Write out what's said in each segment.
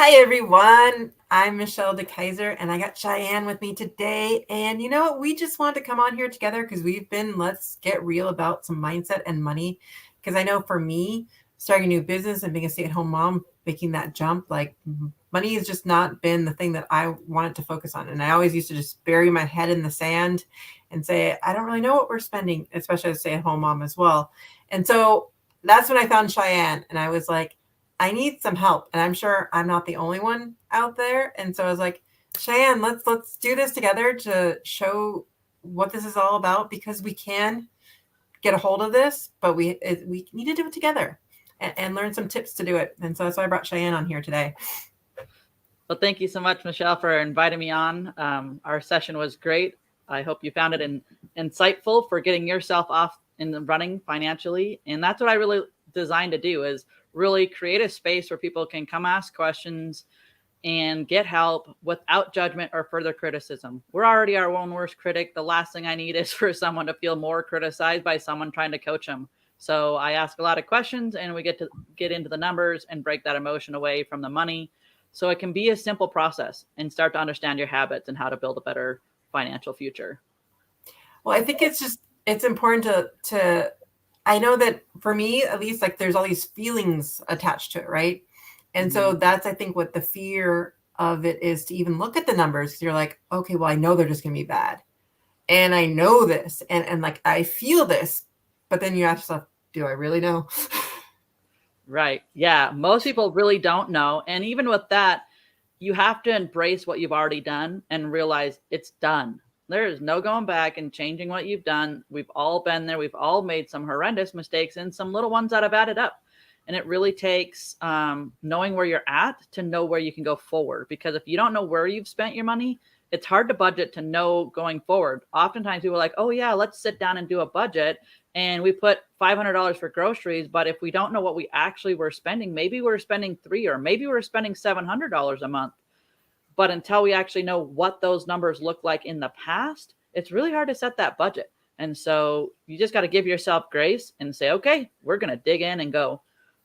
Hi, everyone. I'm Michelle DeKeyser, and I got Cheyenne with me today. And you know what? We just wanted to come on here together because let's get real about some mindset and money. Because I know for me, starting a new business and being a stay-at-home mom, making that jump, like money has just not been the thing that I wanted to focus on. And I always used to just bury my head in the sand and say, I don't really know what we're spending, especially as a stay-at-home mom as well. And so that's when I found Cheyenne, and I was like, I need some help, and I'm sure I'm not the only one out there. And so I was like, Cheyenne, let's do this together to show what this is all about, because we can get a hold of this, but we need to do it together and learn some tips to do it. And so that's why I brought Cheyenne on here today. Well, thank you so much, Michelle, for inviting me on. Our session was great. I hope you found it insightful for getting yourself off in the running financially. And that's what I really designed to do, is really create a space where people can come ask questions and get help without judgment or further criticism. We're already our own worst critic. The last thing I need is for someone to feel more criticized by someone trying to coach them. So I ask a lot of questions, and we get into the numbers and break that emotion away from the money. So it can be a simple process and start to understand your habits and how to build a better financial future. Well, I think it's important to I know that for me, at least, like there's all these feelings attached to it, right? And so that's, I think, what the fear of it is, to even look at the numbers, because you're like, okay, well, I know they're just going to be bad. And I know this, and like, I feel this, but then you ask yourself, do I really know? Right. Yeah. Most people really don't know. And even with that, you have to embrace what you've already done and realize it's done. There is no going back and changing what you've done. We've all been there. We've all made some horrendous mistakes and some little ones that have added up. And it really takes knowing where you're at to know where you can go forward. Because if you don't know where you've spent your money, it's hard to budget to know going forward. Oftentimes people are like, oh, yeah, let's sit down and do a budget. And we put $500 for groceries. But if we don't know what we actually were spending, maybe we're spending $300, or maybe we're spending $700 a month. But until we actually know what those numbers look like in the past, it's really hard to set that budget. And so you just got to give yourself grace and say, okay, we're going to dig in and go.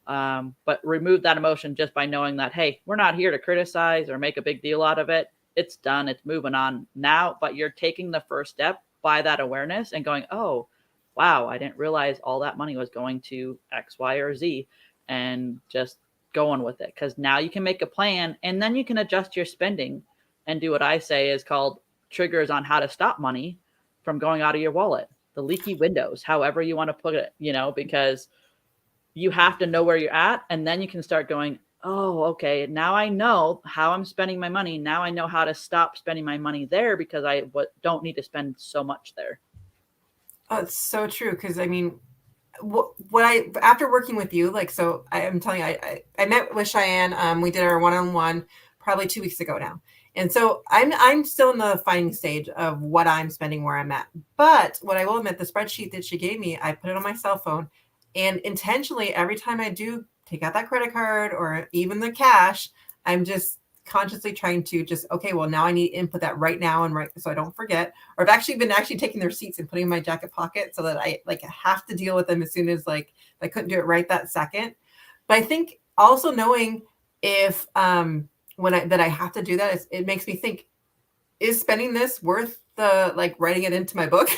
But remove that emotion just by knowing that, hey, we're not here to criticize or make a big deal out of it. It's done. It's moving on now. But you're taking the first step by that awareness and going, oh, wow, I didn't realize all that money was going to X, Y, or Z, and just going with it. Because now you can make a plan, and then you can adjust your spending and do what I say is called triggers on how to stop money from going out of your wallet, the leaky windows, however you want to put it, because you have to know where you're at, and then you can start going, oh, okay, now I know how I'm spending my money. Now I know how to stop spending my money there, because I don't need to spend so much there. Oh, it's so true. Because I mean, what I after working with you, like, so I'm telling you, I met with Cheyenne. We did our one-on-one probably 2 weeks ago now, and so I'm still in the finding stage of what I'm spending, where I'm at. But what I will admit, the spreadsheet that she gave me, I put it on my cell phone, and intentionally, every time I do take out that credit card or even the cash, I'm just consciously trying to just, okay, well, now I need to input that right now, and right, so I don't forget. Or I've actually been taking the receipts and putting in my jacket pocket so that I like have to deal with them as soon as, like, I couldn't do it right that second. But I think also knowing if that I have to do that, it makes me think, is spending this worth the, like, writing it into my book?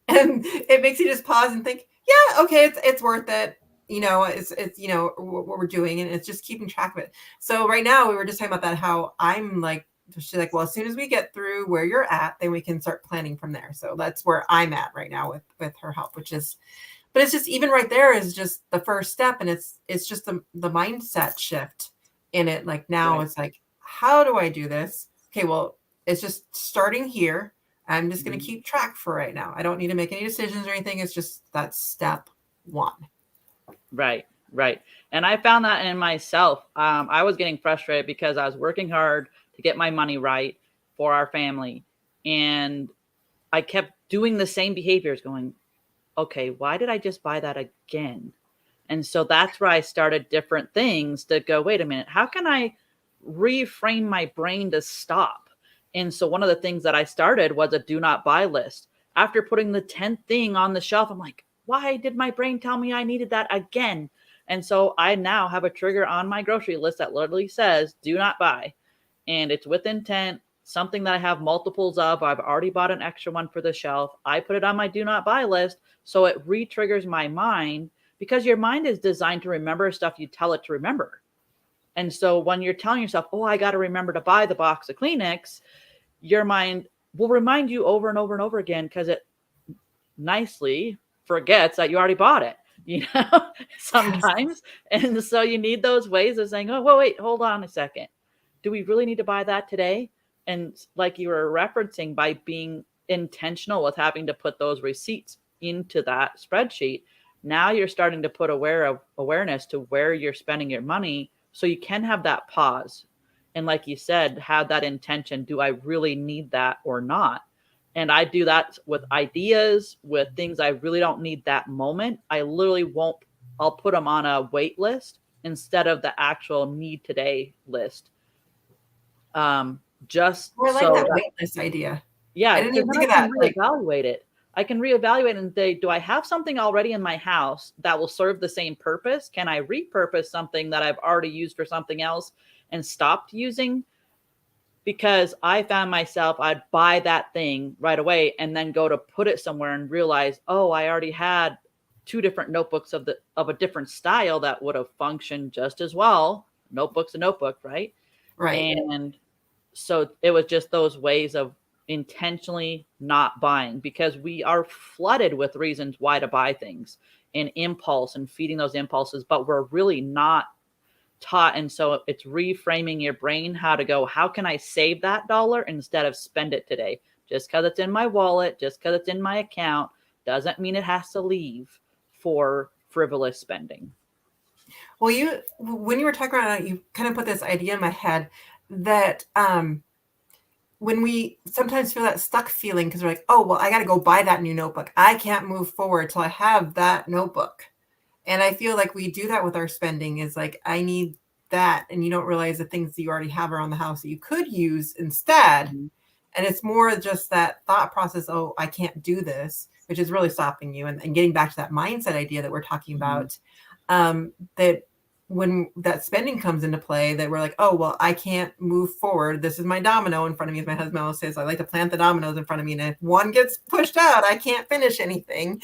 And it makes you just pause and think, yeah, okay, it's worth it. It's what we're doing, and it's just keeping track of it. So right now we were just talking about that, how I'm like, she's like, well, as soon as we get through where you're at, then we can start planning from there. So that's where I'm at right now with her help, but it's just, even right there is just the first step. And it's just the mindset shift in it. Like, now Right. it's like, how do I do this? Okay, well, it's just starting here. I'm just going to keep track for right now. I don't need to make any decisions or anything. It's just that step one. Right, right. And I found that in myself. I was getting frustrated because I was working hard to get my money right for our family. And I kept doing the same behaviors, going, okay, why did I just buy that again? And so that's where I started different things to go, wait a minute, how can I reframe my brain to stop? And so one of the things that I started was a do not buy list. After putting the 10th thing on the shelf, I'm like, why did my brain tell me I needed that again? And so I now have a trigger on my grocery list that literally says, do not buy. And it's with intent, something that I have multiples of. I've already bought an extra one for the shelf. I put it on my do not buy list. So it re-triggers my mind, because your mind is designed to remember stuff you tell it to remember. And so when you're telling yourself, oh, I got to remember to buy the box of Kleenex, your mind will remind you over and over and over again, because it nicely forgets that you already bought it, sometimes. And so you need those ways of saying, oh, well, wait, hold on a second. Do we really need to buy that today? And like you were referencing, by being intentional with having to put those receipts into that spreadsheet, now you're starting to put awareness to where you're spending your money, so you can have that pause. And like you said, have that intention. Do I really need that or not? And I do that with ideas, with things I really don't need that moment. I literally won't, I'll put them on a wait list instead of the actual need today list. Just I like so that wait list idea. Yeah, I didn't even think of I that. can reevaluate it. I can reevaluate and say, do I have something already in my house that will serve the same purpose? Can I repurpose something that I've already used for something else and stopped using? Because I found myself, I'd buy that thing right away and then go to put it somewhere and realize, oh, I already had 2 different notebooks of a different style that would have functioned just as well. Notebook's a notebook, right? Right. And so it was just those ways of intentionally not buying, because we are flooded with reasons why to buy things and impulse and feeding those impulses, but we're really not taught. And so it's reframing your brain how to go, how can I save that dollar instead of spend it today? Just because it's in my wallet, just because it's in my account, doesn't mean it has to leave for frivolous spending. Well, when you were talking about it, you kind of put this idea in my head that when we sometimes feel that stuck feeling, because we're like, oh, well, I got to go buy that new notebook. I can't move forward till I have that notebook. And I feel like we do that with our spending, is like, I need that. And you don't realize the things that you already have around the house that you could use instead. Mm-hmm. And it's more just that thought process, oh, I can't do this, which is really stopping you. And getting back to that mindset idea that we're talking about, that when that spending comes into play, that we're like, oh, well, I can't move forward. This is my domino in front of me. As my husband always says, I like to plant the dominoes in front of me. And if one gets pushed out, I can't finish anything.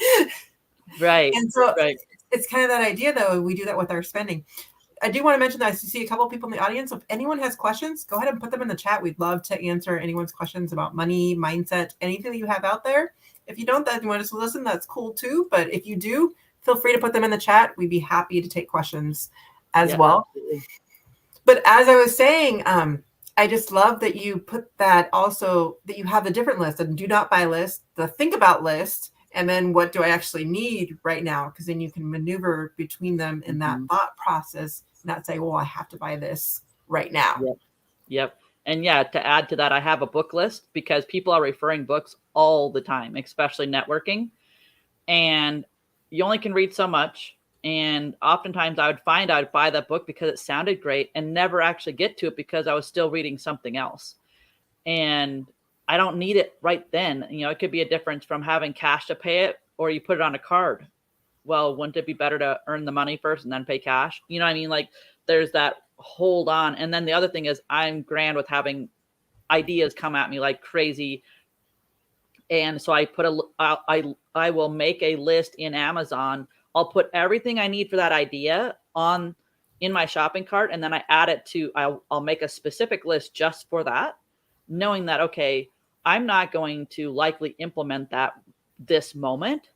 Right. And so right. It's kind of that idea, though. We do that with our spending. I do want to mention that I see a couple of people in the audience. So if anyone has questions, go ahead and put them in the chat. We'd love to answer anyone's questions about money, mindset, anything that you have out there. If you don't, that you want us to listen, that's cool too. But if you do, feel free to put them in the chat. We'd be happy to take questions as well. Absolutely. But as I was saying, I just love that you put that also, that you have the different lists, the do not buy list, the think about list, and then what do I actually need right now? Because then you can maneuver between them in that thought process, not say, well, I have to buy this right now. Yep. And yeah, to add to that, I have a book list, because people are referring books all the time, especially networking. And you only can read so much. And oftentimes I would find I would buy that book because it sounded great and never actually get to it because I was still reading something else. And I don't need it right then. It could be a difference from having cash to pay it, or you put it on a card. Well, wouldn't it be better to earn the money first and then pay cash? You know what I mean? Like, there's that hold on. And then the other thing is, I'm grand with having ideas come at me like crazy. And so I will make a list in Amazon. I'll put everything I need for that idea in my shopping cart. And then I add it to, I'll make a specific list just for that, knowing that, okay, I'm not going to likely implement that this moment,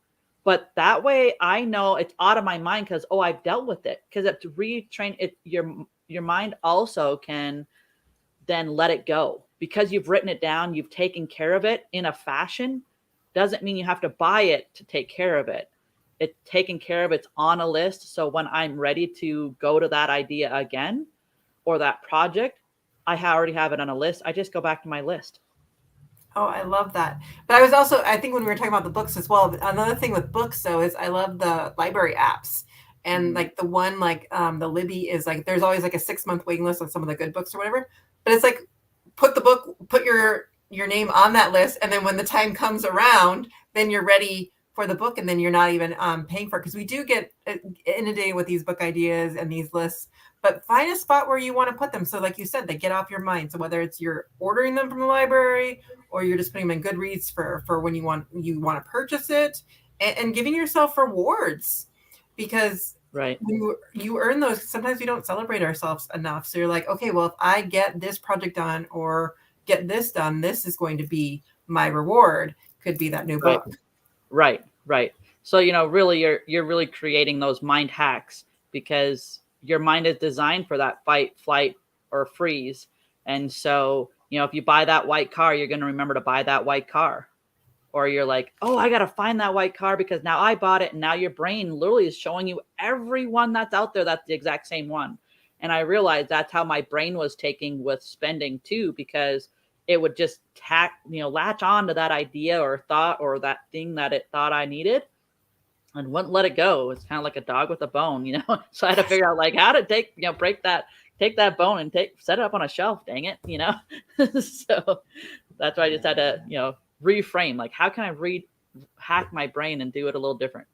but that way I know it's out of my mind, because, oh, I've dealt with it, because it's retrained it. Your mind also can then let it go, because you've written it down, you've taken care of it in a fashion. Doesn't mean you have to buy it to take care of it. It's taken care of, it's on a list. So when I'm ready to go to that idea again, or that project, I already have it on a list. I just go back to my list. Oh, I love that. But I think when we were talking about the books as well, another thing with books, though, is I love the library apps. And like the one, like the Libby is like, there's always like a 6-month waiting list on some of the good books or whatever. But it's like, put your name on that list. And then when the time comes around, then you're ready for the book, and then you're not even paying for it, because we do get inundated with these book ideas and these lists. But find a spot where you want to put them, so like you said, they get off your mind. So whether it's you're ordering them from the library, or you're just putting them in Goodreads for when you want to purchase it, and giving yourself rewards, because Right. you earn those. Sometimes we don't celebrate ourselves enough. So you're like, okay, well, if I get this project done or get this done, this is going to be my reward. Could be that new Right. book. Right. So, really you're really creating those mind hacks, because your mind is designed for that fight, flight, or freeze. And so, if you buy that white car, you're going to remember to buy that white car. Or you're like, oh, I got to find that white car because now I bought it. And now your brain literally is showing you every one that's out there that's the exact same one. And I realized that's how my brain was taking with spending too, because it would just latch on to that idea or thought or that thing that it thought I needed and wouldn't let it go. It's kind of like a dog with a bone, So I had to figure out like how to take that bone and set it up on a shelf, dang it, So that's why I just had to, reframe, like, how can I hack my brain and do it a little different?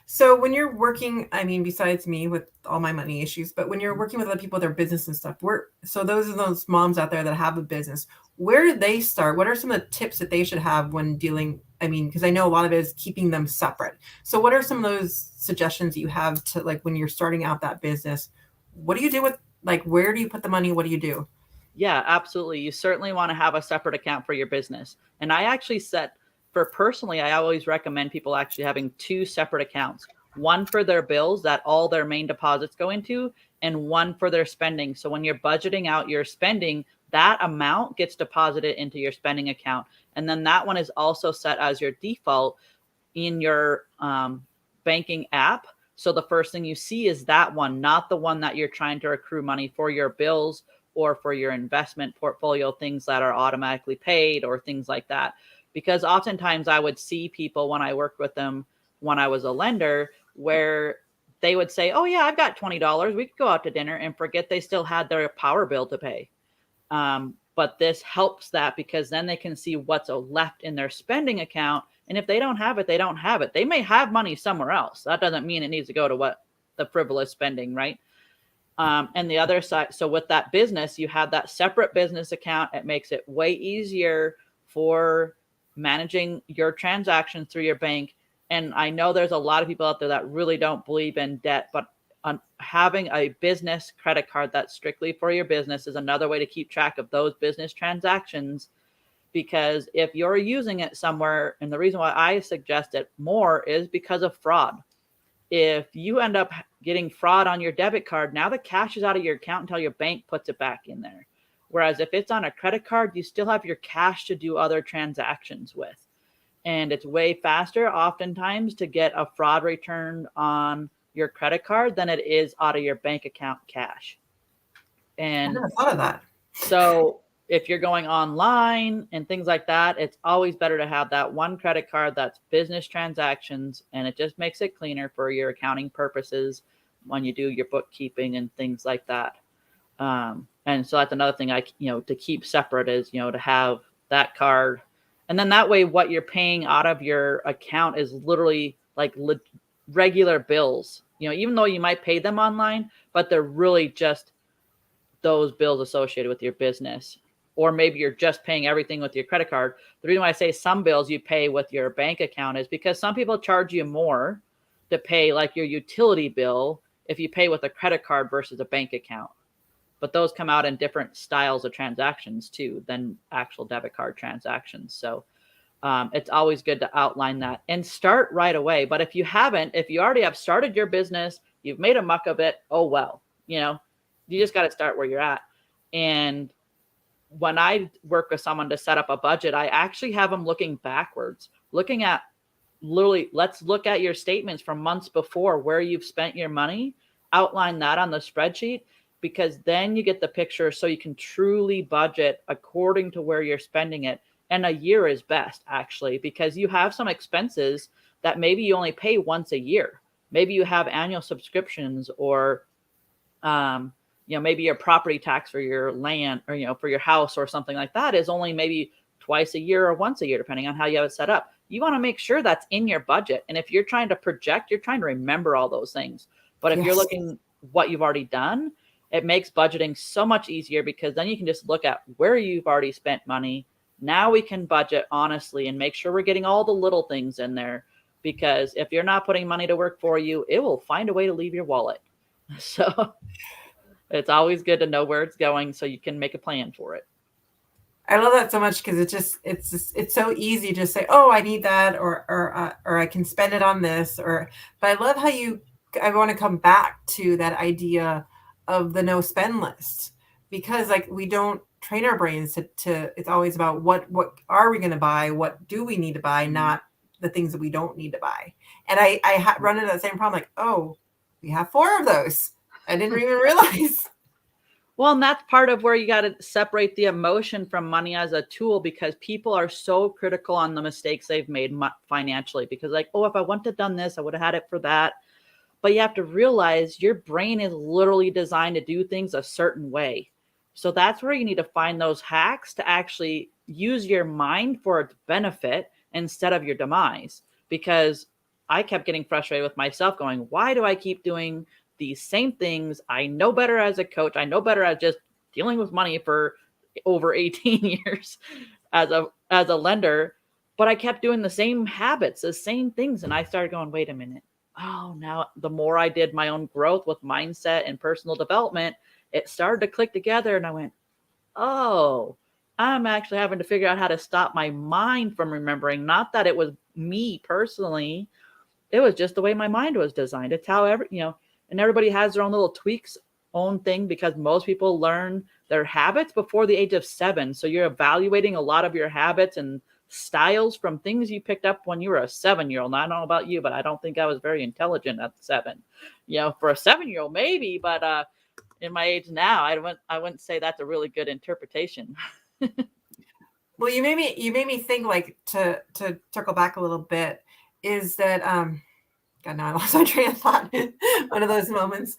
So when you're working, I mean, besides me with all my money issues, but when you're working with other people, their business and stuff, so those are those moms out there that have a business, where do they start? What are some of the tips that they should have when dealing? I mean, because I know a lot of it is keeping them separate. So what are some of those suggestions you have to, like, when you're starting out that business? What do you do with, like, where do you put the money? What do you do? Yeah, absolutely. You certainly want to have a separate account for your business. And I actually personally, I always recommend people actually having 2 separate accounts, one for their bills that all their main deposits go into, and one for their spending. So when you're budgeting out your spending, that amount gets deposited into your spending account. And then that one is also set as your default in your banking app. So the first thing you see is that one, not the one that you're trying to accrue money for your bills or for your investment portfolio, things that are automatically paid or things like that. Because oftentimes I would see people when I worked with them when I was a lender, where they would say, oh yeah, I've got $20. We could go out to dinner, and forget they still had their power bill to pay. But this helps that, because then they can see what's left in their spending account. And if they don't have it, they don't have it. They may have money somewhere else. That doesn't mean it needs to go to what the frivolous spending, right? And the other side, so with that business, you have that separate business account. It makes it way easier for managing your transactions through your bank. And I know there's a lot of people out there that really don't believe in debt, but having a business credit card that's strictly for your business is another way to keep track of those business transactions. Because if you're using it somewhere, and the reason why I suggest it more is because of fraud. If you end up getting fraud on your debit card, now the cash is out of your account until your bank puts it back in there. Whereas if it's on a credit card, you still have your cash to do other transactions with. And it's way faster oftentimes to get a fraud return on your credit card than it is out of your bank account cash. And I never thought of that. So if you're going online and things like that, it's always better to have that one credit card that's business transactions, and it just makes it cleaner for your accounting purposes when you do your bookkeeping and things like that. And so that's another thing to keep separate is, to have that card. And then that way, what you're paying out of your account is literally like regular bills, even though you might pay them online, but they're really just those bills associated with your business. Or maybe you're just paying everything with your credit card. The reason why I say some bills you pay with your bank account is because some people charge you more to pay like your utility bill if you pay with a credit card versus a bank account. But those come out in different styles of transactions too than actual debit card transactions. So it's always good to outline that and start right away. But if you already have started your business, you've made a muck of it, oh well, you just got to start where you're at. And when I work with someone to set up a budget, I actually have them looking backwards, looking at literally, let's look at your statements from months before where you've spent your money, outline that on the spreadsheet, because then you get the picture so you can truly budget according to where you're spending it. And a year is best, actually, because you have some expenses that maybe you only pay once a year. Maybe you have annual subscriptions, or maybe your property tax for your land, or for your house or something like that is only maybe twice a year or once a year, depending on how you have it set up. you want to make sure that's in your budget. And if you're trying to project, you're trying to remember all those things. But if you're Yes. looking what you've already done, it makes budgeting so much easier, because then you can just look at where you've already spent money. Now we can budget honestly and make sure we're getting all the little things in there, because if you're not putting money to work for you, it will find a way to leave your wallet. So it's always good to know where it's going so you can make a plan for it. I love that so much, because it's so easy to say, oh, I need that, or I can spend it on this, but I love how I want to come back to that idea of the no spend list, because like we don't train our brains to it's always about what are we going to buy, what do we need to buy, not the things that we don't need to buy. And I run into that same problem, like, oh, we have 4 of those. I didn't even realize. Well, and that's part of where you got to separate the emotion from money as a tool, because people are so critical on the mistakes they've made financially, because like, oh, if I wouldn't have done this, I would have had it for that. But you have to realize your brain is literally designed to do things a certain way. So that's where you need to find those hacks to actually use your mind for its benefit instead of your demise. Because I kept getting frustrated with myself going, why do I keep doing these same things? I know better as a coach. I know better at just dealing with money for over 18 years as a lender, but I kept doing the same habits, the same things. And I started going, wait a minute. Oh, now the more I did my own growth with mindset and personal development, it started to click together. And I went, oh, I'm actually having to figure out how to stop my mind from remembering. Not that it was me personally. It was just the way my mind was designed. It's how and everybody has their own little tweaks, own thing, because most people learn their habits before the age of 7. So you're evaluating a lot of your habits and styles from things you picked up when you were a 7-year-old. Now, I don't know about you, but I don't think I was very intelligent at 7. For a 7-year-old, maybe, but in my age now, I wouldn't say that's a really good interpretation. Well, you made me think, like, to circle back a little bit, is that God, now I lost my train of thought. One of those moments.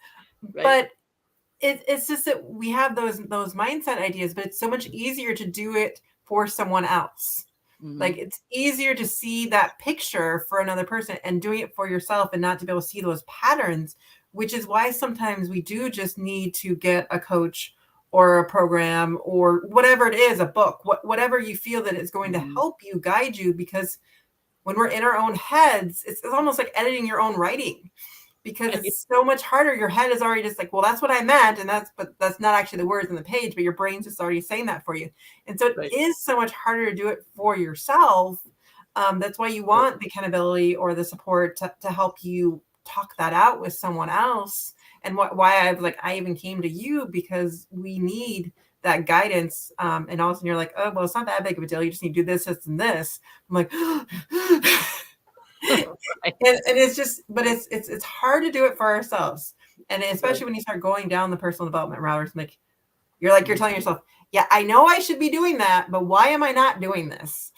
Right. But it's just that we have those mindset ideas, but it's so much easier to do it for someone else. Mm-hmm. Like, it's easier to see that picture for another person and doing it for yourself, and not to be able to see those patterns, which is why sometimes we do just need to get a coach or a program or whatever it is, a book, whatever you feel that is going to help you, guide you, because when we're in our own heads, it's almost like editing your own writing, because it's so much harder. Your head is already just like, well, that's what I meant. And but that's not actually the words on the page, but your brain's just already saying that for you. And so it is so much harder to do it for yourself. That's why you want the accountability or the support to help you talk that out with someone else. And why I even came to you, because we need that guidance. And all of a sudden you're like, oh, well, it's not that big of a deal. You just need to do this, this, and this. I'm like, and it's just, but it's hard to do it for ourselves. And especially when you start going down the personal development route, like, you're telling yourself, yeah, I know I should be doing that, but why am I not doing this?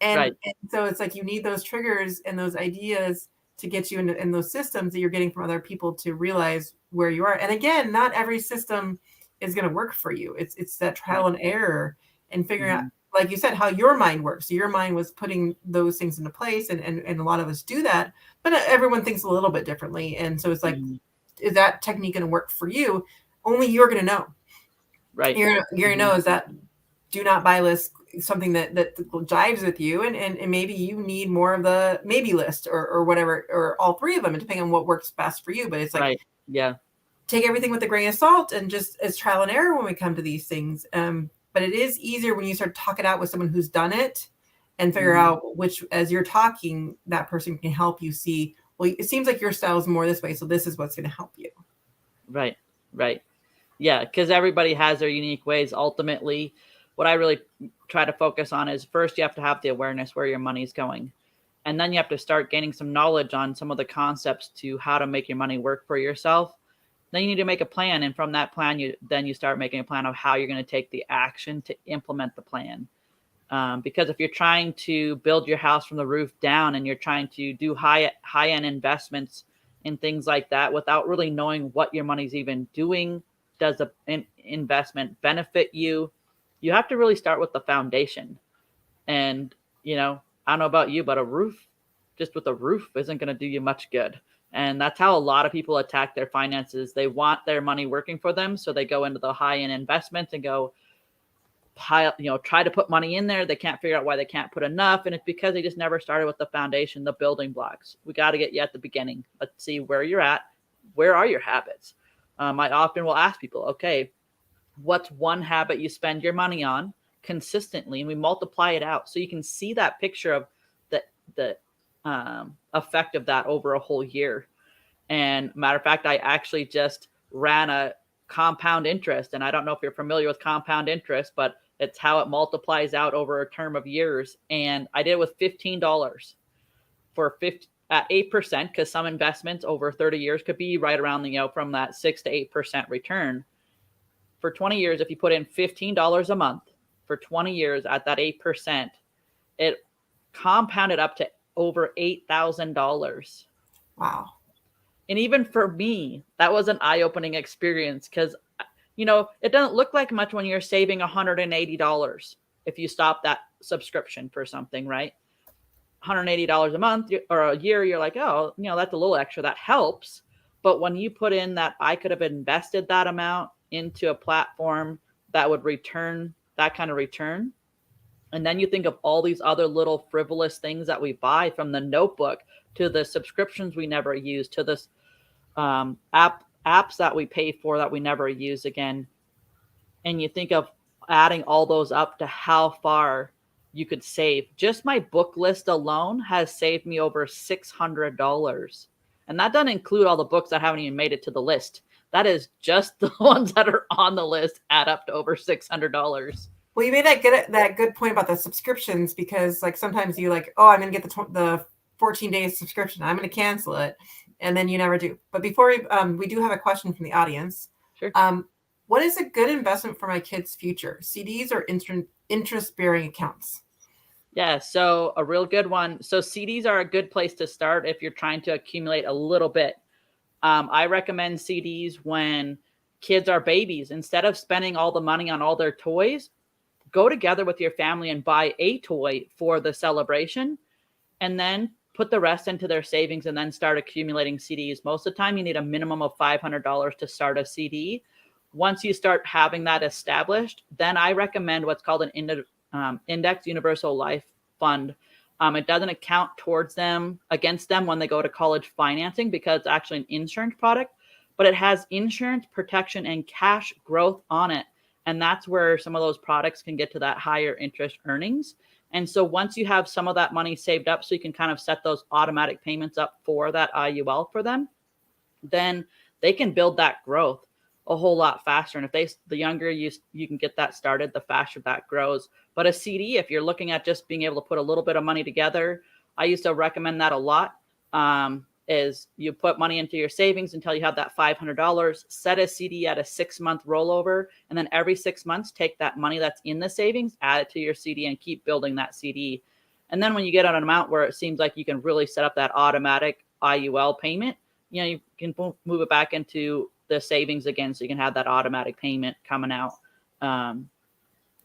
And so it's like, you need those triggers and those ideas to get you in those systems that you're getting from other people to realize where you are. And again, not every system is going to work for you. It's that trial and error and figuring out, like you said, how your mind works. So your mind was putting those things into place, and a lot of us do that, but everyone thinks a little bit differently. And so it's like, is that technique going to work for you? Only you're going to know. Right. You're going to know, is that do not buy list something that jives with you, and maybe you need more of the maybe list or whatever, or all 3 of them, depending on what works best for you. But it's like, take everything with a grain of salt, and just as trial and error when we come to these things. But it is easier when you start to talk it out with someone who's done it, and figure out which, as you're talking, that person can help you see, well, it seems like your style is more this way, so this is what's going to help you. Right. Yeah, because everybody has their unique ways. Ultimately, what I really try to focus on is, first, you have to have the awareness where your money's going. And then you have to start gaining some knowledge on some of the concepts to how to make your money work for yourself. Then you need to make a plan. And from that plan, you start making a plan of how you're going to take the action to implement the plan. Because if you're trying to build your house from the roof down, and you're trying to do high-end investments in things like that without really knowing what your money's even doing, does an investment benefit you? You have to really start with the foundation. And, I don't know about you, but a roof, just with a roof, isn't going to do you much good. And that's how a lot of people attack their finances. They want their money working for them, so they go into the high-end investments and go try to put money in there. They can't figure out why they can't put enough, and it's because they just never started with the foundation, the building blocks. We got to get you at the beginning. Let's see where you're at. Where are your habits? I often will ask people, okay, what's one habit you spend your money on consistently, and we multiply it out so you can see that picture of the effect of that over a whole year. And matter of fact, I actually just ran a compound interest, and I don't know if you're familiar with compound interest, but it's how it multiplies out over a term of years. And I did it with $15 for 50 at 8%, because some investments over 30 years could be right around from that 6 to 8% return. For 20 years, if you put in $15 a month for 20 years at that 8%, it compounded up to over $8,000. Wow. And even for me, that was an eye-opening experience, because, it doesn't look like much when you're saving $180 if you stop that subscription for something, right? $180 a month or a year, you're like, oh, that's a little extra. That helps. But when you put in that I could have invested that amount into a platform that would return that kind of return, and then you think of all these other little frivolous things that we buy, from the notebook to the subscriptions we never use, to this apps that we pay for that we never use again. And you think of adding all those up to how far you could save. Just my book list alone has saved me over $600. And that doesn't include all the books that haven't even made it to the list. That is just the ones that are on the list add up to over $600. Well, you made that good point about the subscriptions, because like sometimes you oh, I'm going to get the 14-day subscription. I'm going to cancel it. And then you never do. But before we do have a question from the audience. Sure. What is a good investment for my kids' future? CDs or interest-bearing accounts? Yeah, so a real good one. So CDs are a good place to start if you're trying to accumulate a little bit. I recommend CDs when kids are babies. Instead of spending all the money on all their toys, go together with your family and buy a toy for the celebration, and then put the rest into their savings and then start accumulating CDs. Most of the time, you need a minimum of $500 to start a CD. Once you start having that established, then I recommend what's called an Index Universal Life Fund. It doesn't account against them when they go to college financing, because it's actually an insurance product, but it has insurance protection and cash growth on it. And that's where some of those products can get to that higher interest earnings. And so once you have some of that money saved up, so you can kind of set those automatic payments up for that IUL for them, then they can build that growth a whole lot faster. And if the younger you can get that started, the faster that grows. But a CD, if you're looking at just being able to put a little bit of money together, I used to recommend that a lot. Is you put money into your savings until you have that $500, set a CD at a 6-month rollover, and then every 6 months, take that money that's in the savings, add it to your CD, and keep building that CD. And then when you get on an amount where it seems like you can really set up that automatic IUL payment, you can move it back into the savings again, so you can have that automatic payment coming out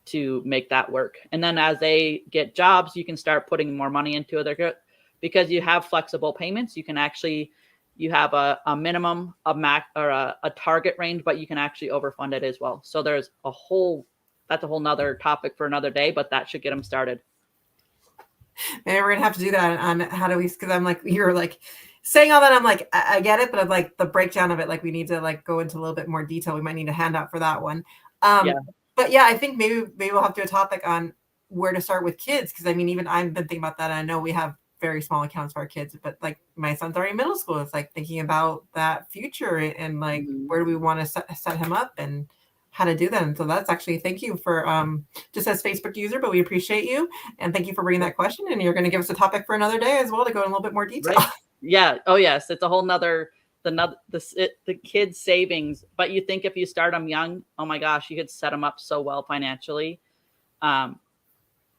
to make that work. And then as they get jobs, you can start putting more money into it. Because you have flexible payments, you have a minimum, a max, or a target range, but you can actually overfund it as well. So that's a whole nother topic for another day, but that should get them started. Maybe we're gonna have to do that on how do we, because I'm like, you're like saying all that, I'm like, I get it, but I'm like the breakdown of it, like we need to like go into a little bit more detail. We might need a handout for that one. But yeah, I think maybe we'll have to do a topic on where to start with kids, because I mean, even I've been thinking about that. I know we have very small accounts for our kids, but like my son's already in middle school. It's like thinking about that future and like where do we want to set him up and how to do that. And so that's actually, thank you for just as Facebook user, but we appreciate you and thank you for bringing that question. And you're going to give us a topic for another day as well to go in a little bit more detail. Right. Yeah. Oh yes, it's a whole nother the kids' savings. But you think if you start them young, oh my gosh, you could set them up so well financially. And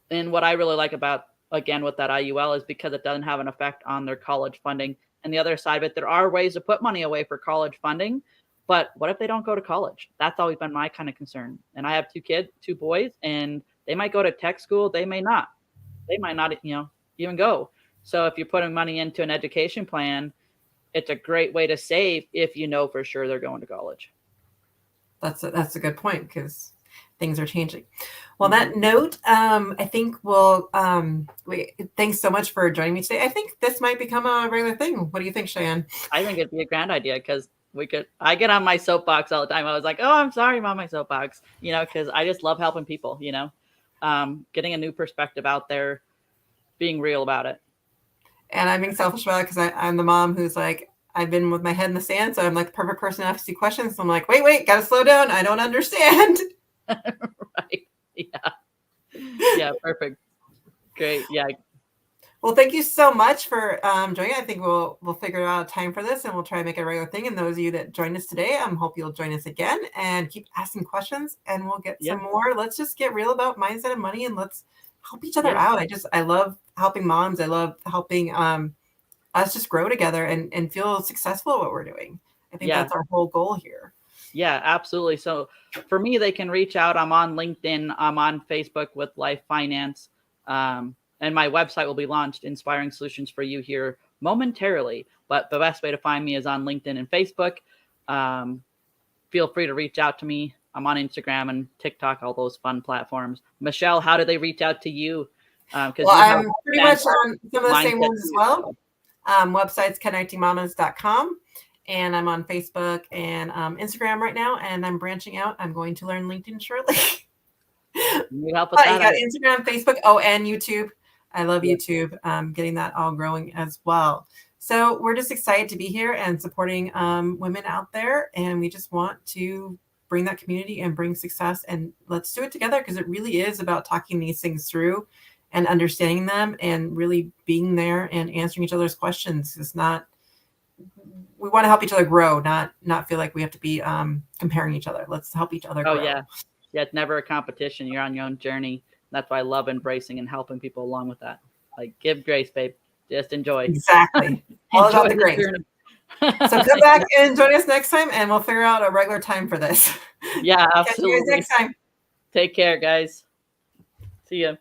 what I really like about, again, with that IUL is because it doesn't have an effect on their college funding. And the other side of it, there are ways to put money away for college funding, but what if they don't go to college? That's always been my kind of concern. And I have 2 boys, and they might go to tech school. They may not. They might not, even go. So if you're putting money into an education plan, it's a great way to save if you know for sure they're going to college. That's a good point, because things are changing. Well, that note, I think thanks so much for joining me today. I think this might become a regular thing. What do you think, Cheyenne? I think it'd be a grand idea, because I get on my soapbox all the time. I was like, oh, I'm sorry, I'm on my soapbox, because I just love helping people, getting a new perspective out there, being real about it. And I'm being selfish about it, because I'm the mom who's like, I've been with my head in the sand, so I'm like the perfect person to ask you questions. So I'm like, wait, gotta slow down. I don't understand. Right. Yeah. Yeah. Perfect. Great. Yeah. Well, thank you so much for joining. I think we'll figure out a time for this, and we'll try to make it a regular thing. And those of you that joined us today, I hope you'll join us again and keep asking questions, and we'll get some more. Let's just get real about mindset and money, and let's help each other out. I love helping moms. I love helping us just grow together and feel successful at what we're doing. I think that's our whole goal here. Yeah, absolutely. So for me, they can reach out. I'm on LinkedIn. I'm on Facebook with Life Finance. And my website will be launched, Inspiring Solutions for You, here momentarily. But the best way to find me is on LinkedIn and Facebook. Feel free to reach out to me. I'm on Instagram and TikTok, all those fun platforms. Michelle, how do they reach out to you? Well, I'm pretty much on some of the same ones as well. Website's connectingmamas.com. And I'm on Facebook and Instagram right now. And I'm branching out. I'm going to learn LinkedIn shortly. You help with that. You got Instagram, Facebook, and YouTube. I love YouTube. Getting that all growing as well. So we're just excited to be here and supporting women out there. And we just want to bring that community and bring success. And let's do it together, because it really is about talking these things through and understanding them and really being there and answering each other's questions. We want to help each other grow, not feel like we have to be comparing each other. Let's help each other grow. Oh, yeah. Yeah, it's never a competition. You're on your own journey. That's why I love embracing and helping people along with that. Like, give grace, babe. Just enjoy. Exactly. All about the grace. So come back and join us next time, and we'll figure out a regular time for this. Yeah, absolutely. Catch you guys next time. Take care, guys. See ya.